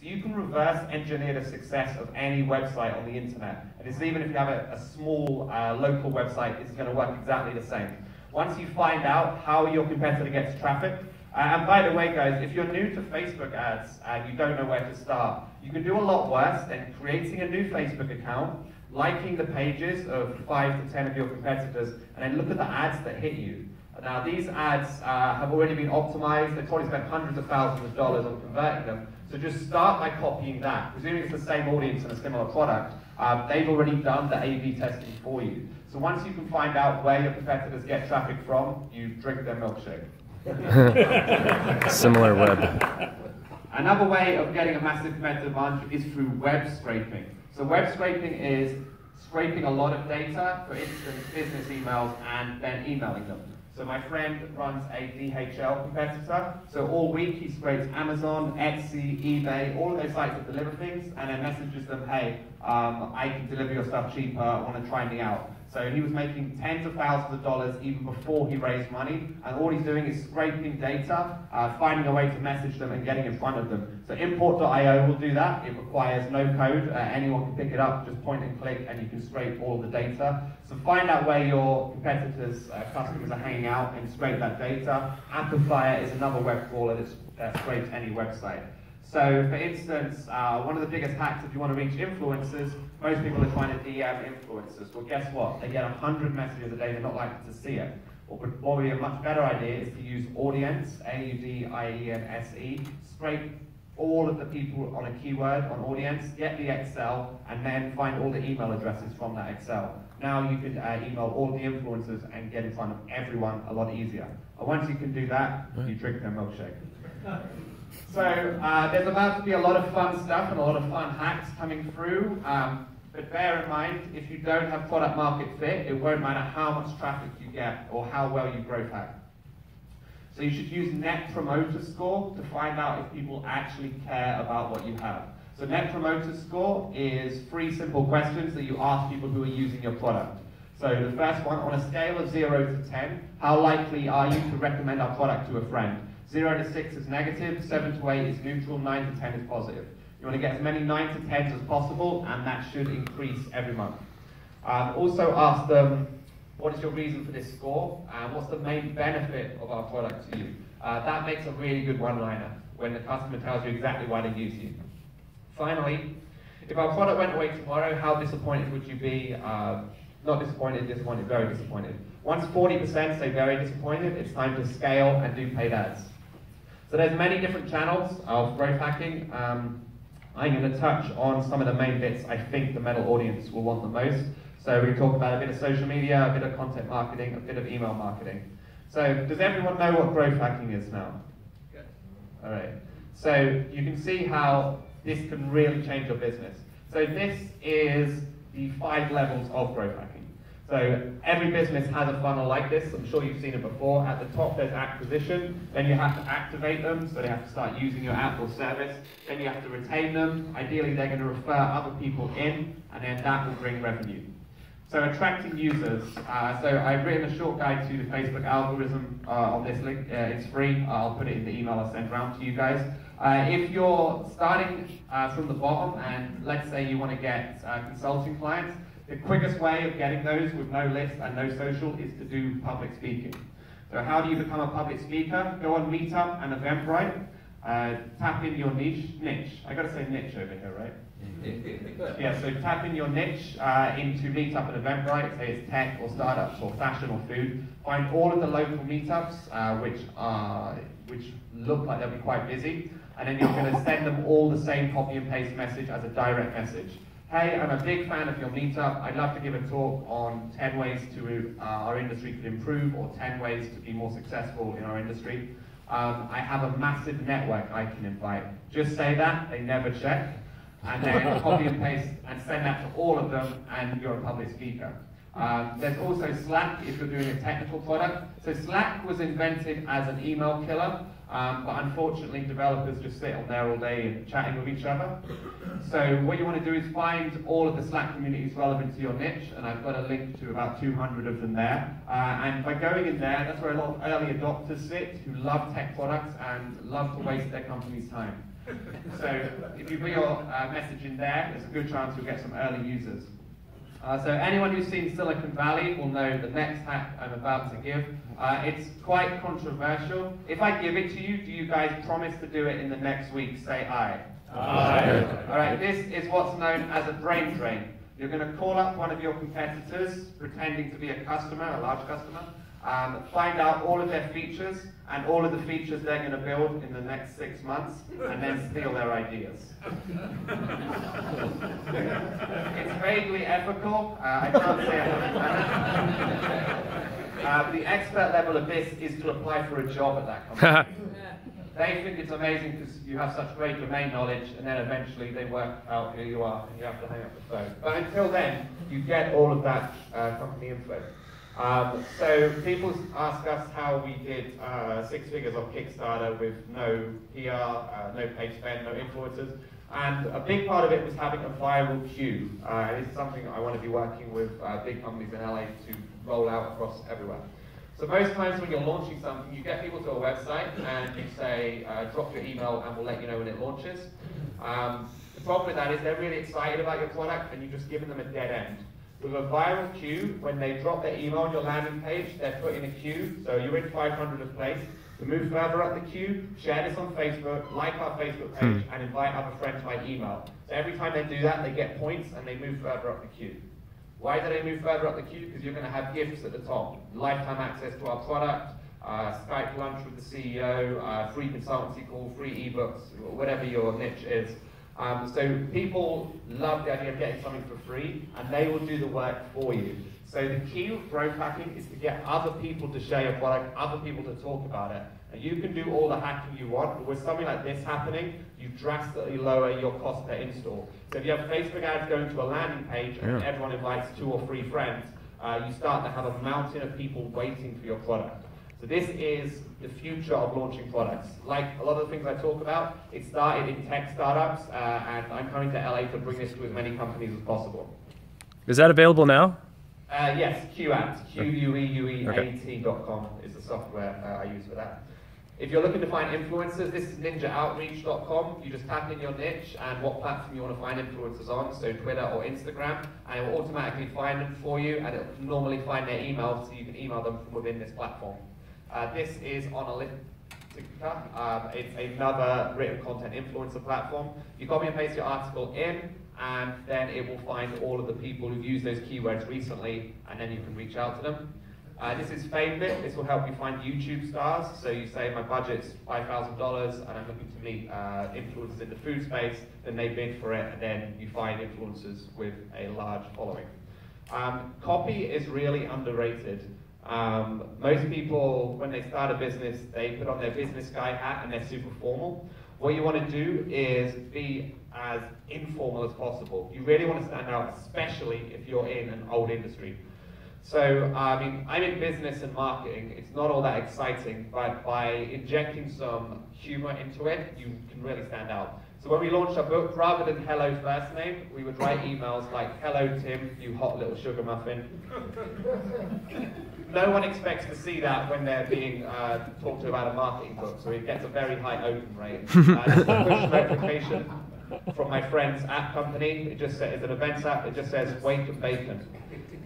So you can reverse engineer the success of any website on the internet. And it's even if you have a small local website, it's going to work exactly the same. Once you find out how your competitor gets traffic, and by the way, guys, if you're new to Facebook ads and you don't know where to start, you can do a lot worse than creating a new Facebook account, liking the pages of 5 to 10 of your competitors, and then look at the ads that hit you. Now, these ads have already been optimized. They've probably spent hundreds of thousands of dollars on converting them. So just start by copying that. Presuming it's the same audience and a similar product, they've already done the A/B testing for you. So once you can find out where your competitors get traffic from, you drink their milkshake. Similar web. Another way of getting a massive competitive advantage is through web scraping. So web scraping is scraping a lot of data, for instance, business emails, and then emailing them. So my friend runs a DHL competitor. So all week he scrapes Amazon, Etsy, eBay, all of those sites that deliver things, and then messages them, hey, I can deliver your stuff cheaper, want to try me out. So he was making tens of thousands of dollars even before he raised money, and all he's doing is scraping data, finding a way to message them and getting in front of them. So import.io will do that. It requires no code. Anyone can pick it up, just point and click, and you can scrape all the data. So find out where your competitors' customers are hanging out and scrape that data. Amplifier is another web crawler that scrapes any website. So, for instance, one of the biggest hacks if you want to reach influencers, most people are trying to DM influencers. Well, guess what? They get 100 messages a day, they're not likely to see it. What would be a much better idea is to use Audience, A-U-D-I-E-N-S-E, scrape all of the people on a keyword on Audience, get the Excel, and then find all the email addresses from that Excel. Now you can email all the influencers and get in front of everyone a lot easier. And once you can do that, you drink their milkshake. So there's about to be a lot of fun stuff and a lot of fun hacks coming through, but bear in mind, if you don't have product market fit, it won't matter how much traffic you get or how well you growth hack. So you should use Net Promoter Score to find out if people actually care about what you have. So Net Promoter Score is 3 simple questions that you ask people who are using your product. So the first one, on a scale of 0 to 10, how likely are you to recommend our product to a friend? 0 to 6 is negative, 7 to 8 is neutral, 9 to 10 is positive. You want to get as many 9 to 10s as possible, and that should increase every month. Also ask them, what is your reason for this score? And what's the main benefit of our product to you? That makes a really good one-liner when the customer tells you exactly why they use you. Finally, if our product went away tomorrow, how disappointed would you be? Not disappointed, disappointed, very disappointed. Once 40% say very disappointed, it's time to scale and do paid ads. So there's many different channels of growth hacking. I'm going to touch on some of the main bits I think the metal audience will want the most. So we can talk about a bit of social media, a bit of content marketing, a bit of email marketing. So does everyone know what growth hacking is now? Good. All right. So you can see how this can really change your business. So this is the 5 levels of growth hacking. So every business has a funnel like this. I'm sure you've seen it before. At the top there's acquisition, then you have to activate them, so they have to start using your app or service. Then you have to retain them. Ideally they're going to refer other people in, and then that will bring revenue. So attracting users. So I've written a short guide to the Facebook algorithm on this link. It's free. I'll put it in the email I'll send around to you guys. If you're starting from the bottom and let's say you want to get consulting clients, the quickest way of getting those with no list and no social is to do public speaking. So how do you become a public speaker? Go on Meetup and Eventbrite. Tap in your niche. I got to say niche over here, right? Yeah, so tap in your niche into Meetup and Eventbrite, say it's tech or startups or fashion or food. Find all of the local meetups which look like they'll be quite busy, and then you're going to send them all the same copy and paste message as a direct message. Hey, I'm a big fan of your meetup. I'd love to give a talk on 10 ways to our industry could improve, or 10 ways to be more successful in our industry. I have a massive network I can invite. Just say that, they never check, and then copy and paste and send that to all of them, and you're a public speaker. There's also Slack if you're doing a technical product. So Slack was invented as an email killer, but unfortunately developers just sit on there all day and chatting with each other. So what you want to do is find all of the Slack communities relevant to your niche, and I've got a link to about 200 of them there. And by going in there, that's where a lot of early adopters sit who love tech products and love to waste their company's time. So if you put your message in there, there's a good chance you'll get some early users. So anyone who's seen Silicon Valley will know the next hack I'm about to give. It's quite controversial. If I give it to you, do you guys promise to do it in the next week? Say aye. Aye. All right, this is what's known as a brain drain. You're going to call up one of your competitors, pretending to be a customer, a large customer, find out all of their features and all of the features they're going to build in the next 6 months, and then steal their ideas. It's vaguely ethical. I can't say it. The expert level of this is to apply for a job at that company. They think it's amazing because you have such great domain knowledge, and then eventually they work out who you are, and you have to hang up the phone. But until then, you get all of that company info. So people ask us how we did 6 figures on Kickstarter with no PR, no paid spend, no influencers. And a big part of it was having a viral queue. It's something I want to be working with big companies in LA to roll out across everywhere. So most times when you're launching something, you get people to a website and you say, drop your email and we'll let you know when it launches. The problem with that is they're really excited about your product and you've just given them a dead end. With a viral queue, when they drop their email on your landing page, they're put in a queue, so you're in 500th place. To move further up the queue, share this on Facebook, like our Facebook page, and invite other friends by email. So every time they do that, they get points and they move further up the queue. Why do they move further up the queue? Because you're going to have gifts at the top. Lifetime access to our product, Skype lunch with the CEO, free consultancy call, free ebooks, whatever your niche is. So people love the idea of getting something for free, and they will do the work for you. So the key with growth hacking is to get other people to share your product, other people to talk about it. And you can do all the hacking you want, but with something like this happening, you drastically lower your cost per install. So if you have Facebook ads going to a landing page and everyone invites 2 or 3 friends, you start to have a mountain of people waiting for your product. So this is the future of launching products. Like a lot of the things I talk about, it started in tech startups, and I'm coming to LA to bring this to as many companies as possible. Is that available now? Yes, QUEAT, QUEAT.com is the software I use for that. If you're looking to find influencers, this is ninjaoutreach.com. You just tap in your niche and what platform you want to find influencers on, so Twitter or Instagram, and it will automatically find them for you, and it will normally find their email, so you can email them from within this platform. This is Onalytica. It's another written content influencer platform. You copy and paste your article in, and then it will find all of the people who've used those keywords recently, and then you can reach out to them. This is FameBit. This will help you find YouTube stars. So you say, my budget's $5,000 and I'm looking to meet influencers in the food space, then they bid for it, and then you find influencers with a large following. Copy is really underrated. Most people, when they start a business, they put on their business guy hat and they're super formal. What you want to do is be as informal as possible. You really want to stand out, especially if you're in an old industry. So, I mean, I'm in business and marketing. It's not all that exciting, but by injecting some humor into it, you can really stand out. So when we launched our book, rather than hello first name, we would write emails like, hello Tim, you hot little sugar muffin. No one expects to see that when they're being talked to about a marketing book, so it gets a very high open rate. This is a push notification from my friend's app company. It just says, it's an events app, it just says, wake and bacon.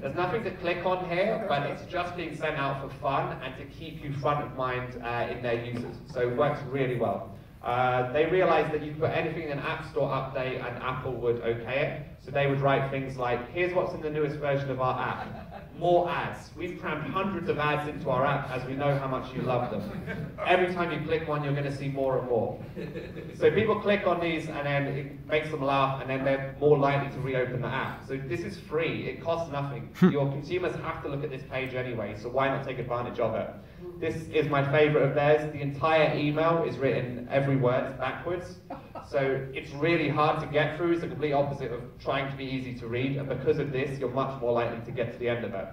There's nothing to click on here, but it's just being sent out for fun and to keep you front of mind in their users. So it works really well. They realized that you could put anything in an App Store update and Apple would okay it. So they would write things like, here's what's in the newest version of our app. More ads. We've crammed hundreds of ads into our app as we know how much you love them. Every time you click one, you're going to see more and more. So people click on these and then it makes them laugh and then they're more likely to reopen the app. So this is free. It costs nothing. Your consumers have to look at this page anyway, so why not take advantage of it? This is my favorite of theirs. The entire email is written every word backwards. So it's really hard to get through. It's the complete opposite of trying to be easy to read. And because of this, you're much more likely to get to the end of it.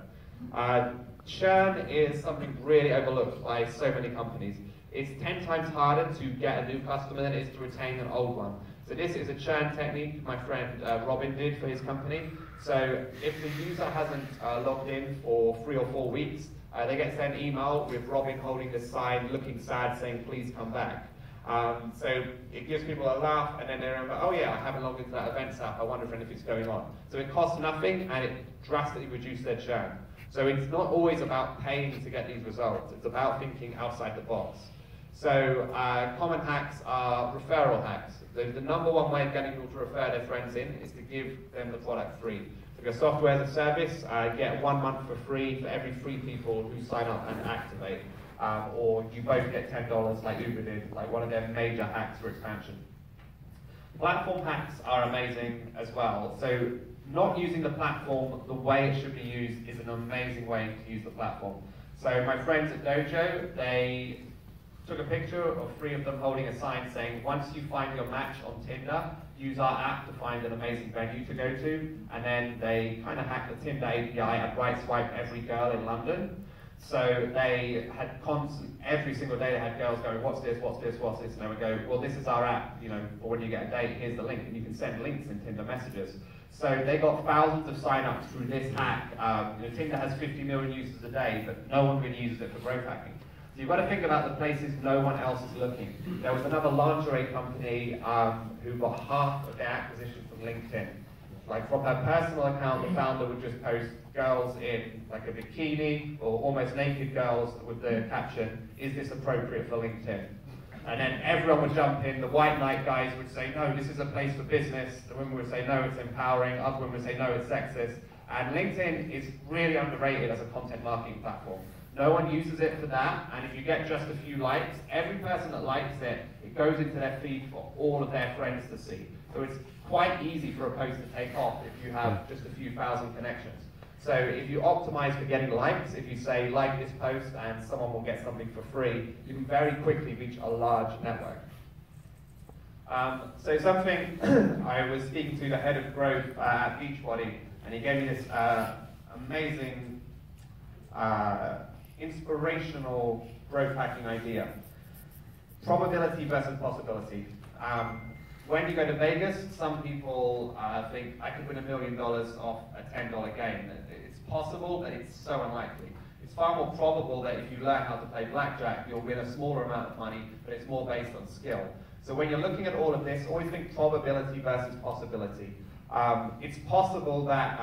Churn is something really overlooked by so many companies. It's 10 times harder to get a new customer than it is to retain an old one. So this is a churn technique my friend Robin did for his company. So if the user hasn't logged in for 3 or 4 weeks, they get sent an email with Robin holding the sign, looking sad, saying, please come back. So it gives people a laugh, and then they remember, oh yeah, I haven't logged into that events app, I wonder if anything's going on. So it costs nothing, and it drastically reduces their churn. So it's not always about paying to get these results, it's about thinking outside the box. So common hacks are referral hacks. The number one way of getting people to refer their friends in is to give them the product free. If you're software as a service, get 1 month for free for every 3 people who sign up and activate. Or you both get $10 like Uber did, like one of their major hacks for expansion. Platform hacks are amazing as well. So not using the platform the way it should be used is an amazing way to use the platform. So my friends at Dojo, they took a picture of 3 of them holding a sign saying, once you find your match on Tinder, use our app to find an amazing venue to go to. And then they kind of hacked the Tinder API and right swipe every girl in London. So they had every single day they had girls going, what's this, what's this, what's this? And they would go, well, this is our app, you know, for when you get a date, here's the link. And you can send links in Tinder messages. So they got thousands of signups through this hack. You know, Tinder has 50 million users a day, but no one really uses it for growth hacking. So you've got to think about the places no one else is looking. There was another lingerie company who got half of their acquisition from LinkedIn. Like from her personal account, the founder would just post girls in like a bikini or almost naked girls with the caption, is this appropriate for LinkedIn? And then everyone would jump in. The white knight guys would say, no, this is a place for business. The women would say, no, it's empowering. Other women would say, no, it's sexist. And LinkedIn is really underrated as a content marketing platform. No one uses it for that, and if you get just a few likes, every person that likes it, it goes into their feed for all of their friends to see. So it's quite easy for a post to take off if you have just a few thousand connections. So if you optimize for getting likes, if you say like this post and someone will get something for free, you can very quickly reach a large network. So something, I was speaking to the head of growth at Beachbody, and he gave me this amazing inspirational growth hacking idea. Probability versus possibility. When you go to Vegas, some people think I could win $1 million off a $10 game. It's possible, but it's so unlikely. It's far more probable that if you learn how to play blackjack, you'll win a smaller amount of money, but it's more based on skill. So when you're looking at all of this, always think probability versus possibility. It's possible that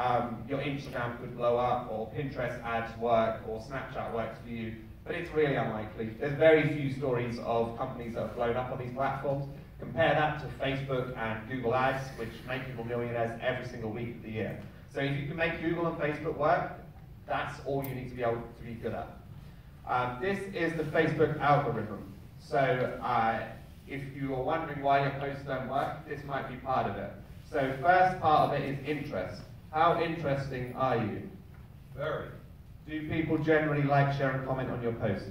your Instagram could blow up, or Pinterest ads work, or Snapchat works for you, but it's really unlikely. There's very few stories of companies that have blown up on these platforms. Compare that to Facebook and Google Ads, which make people millionaires every single week of the year. So if you can make Google and Facebook work, that's all you need to be able to be good at. This is the Facebook algorithm. So if you are wondering why your posts don't work, this might be part of it. So first part of it is interest. How interesting are you? Very. Do people generally like, share, and comment on your posts?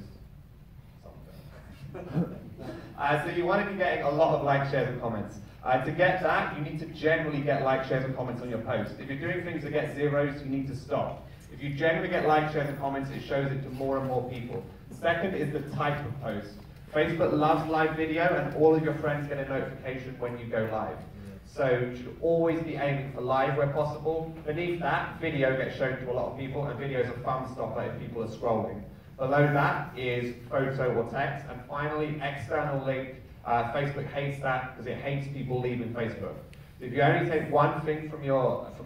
So you want to be getting a lot of likes, shares, and comments. To get that, you need to generally get likes, shares, and comments on your post. If you're doing things that get zeros, you need to stop. If you generally get likes, shares, and comments, it shows it to more and more people. Second is the type of post. Facebook loves live video, and all of your friends get a notification when you go live. So you should always be aiming for live where possible. Beneath that, video gets shown to a lot of people, and video is a fun stopper if people are scrolling. Below that is photo or text, and finally, external link. Facebook hates that because it hates people leaving Facebook. If you only take one thing from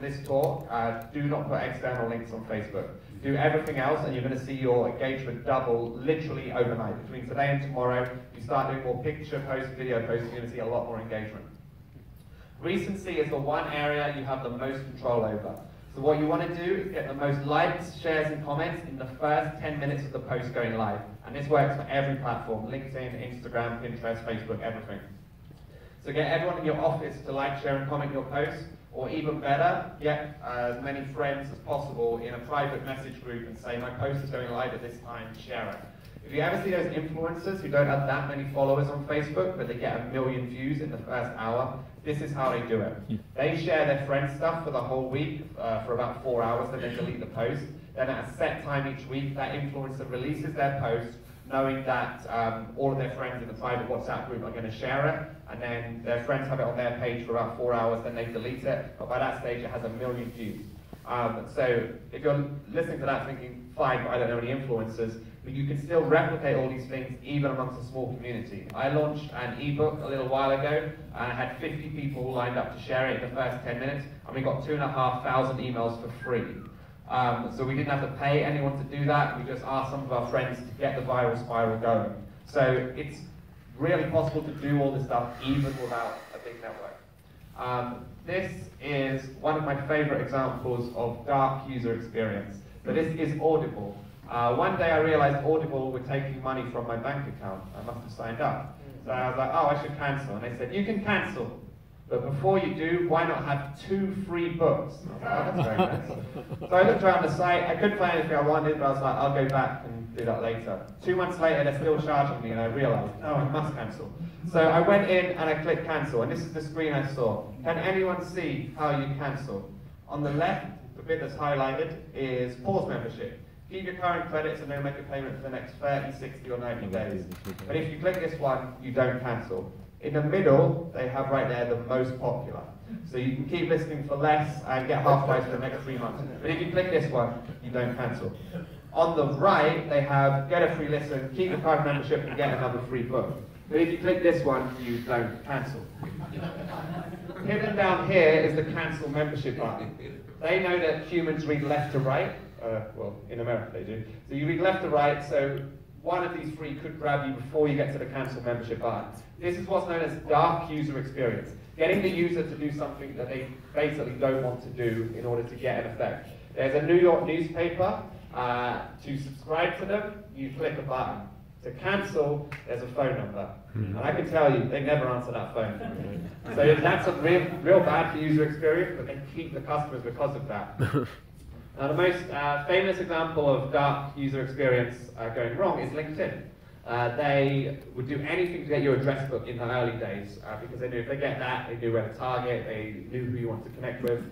this talk, do not put external links on Facebook. Do everything else, and you're going to see your engagement double literally overnight. Between today and tomorrow, you start doing more picture posts, video posts, you're going to see a lot more engagement. Recency is the one area you have the most control over. So what you want to do is get the most likes, shares, and comments in the first 10 minutes of the post going live. And this works for every platform: LinkedIn, Instagram, Pinterest, Facebook, everything. So get everyone in your office to like, share, and comment your posts, or even better, get as many friends as possible in a private message group and say, my post is going live at this time, share it. If you ever see those influencers who don't have that many followers on Facebook, but they get 1 million views in the first hour, this is how they do it. They share their friend stuff for the whole week, for about 4 hours, then they delete the post. Then at a set time each week, that influencer releases their post, knowing that all of their friends in the private WhatsApp group are going to share it, and then their friends have it on their page for about 4 hours, then they delete it, but by that stage it has 1 million views. So if you're listening to that thinking, fine, but I don't know any influencers, but you can still replicate all these things even amongst a small community. I launched an ebook a little while ago, and I had 50 people lined up to share it in the first 10 minutes, and we got 2,500 emails for free. So we didn't have to pay anyone to do that. We just asked some of our friends to get the viral spiral going. So it's really possible to do all this stuff even without a big network. This is one of my favorite examples of dark user experience. So this is Audible. One day I realized Audible were taking money from my bank account. I must have signed up. So I was like, oh, I should cancel. And they said, you can cancel, but before you do, why not have 2 free books? I was like, oh, that's very nice. So I looked around the site. I couldn't find anything I wanted, but I was like, I'll go back and do that later. 2 months later, they're still charging me, and I realized, oh, I must cancel. So I went in and I clicked cancel, and this is the screen I saw. Can anyone see how you cancel? On the left, the bit that's highlighted is pause membership. Keep your current credits and then make a payment for the next 30, 60 or 90 days. But if you click this one, you don't cancel. In the middle, they have right there the most popular. So you can keep listening for less and get half price for the next 3 months. But if you click this one, you don't cancel. On the right, they have get a free listen, keep your current membership and get another free book. But if you click this one, you don't cancel. Hidden down here is the cancel membership button. They know that humans read left to right. Well, in America they do. So you read left to right, so one of these 3 could grab you before you get to the cancel membership button. This is what's known as dark user experience. Getting the user to do something that they basically don't want to do in order to get an effect. There's a New York newspaper. To subscribe to them, you click a button. To cancel, there's a phone number. And I can tell you, they never answer that phone. So that's a real bad for user experience, but they keep the customers because of that. Now the most famous example of dark user experience going wrong is LinkedIn. They would do anything to get your address book in the early days because they knew if they get that, they knew where to target, they knew who you want to connect with.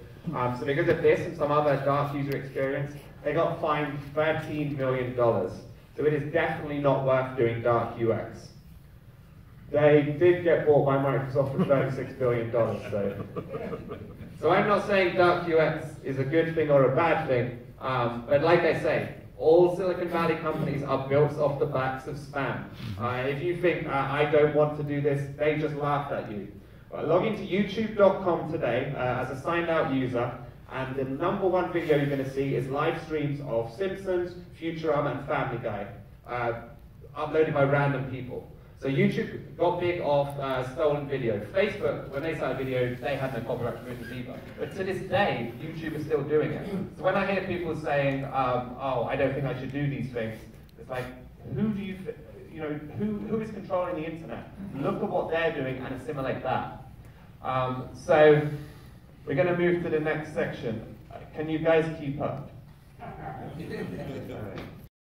So because of this and some other dark user experience, they got fined $13 million. So it is definitely not worth doing dark UX. They did get bought by Microsoft for $36 billion. So I'm not saying dark UX is a good thing or a bad thing, but like I say, all Silicon Valley companies are built off the backs of spam. If you think, I don't want to do this, they just laugh at you. Log into youtube.com today as a signed out user, and the #1 video you're going to see is live streams of Simpsons, Futurama, and Family Guy, uploaded by random people. So YouTube got big off stolen video. Facebook, when they started video, they had no copyright provisions either. But to this day, YouTube is still doing it. So when I hear people saying, "Oh, I don't think I should do these things," it's like, who do you who is controlling the internet? Look at what they're doing and assimilate that. So we're going to move to the next section. Can you guys keep up?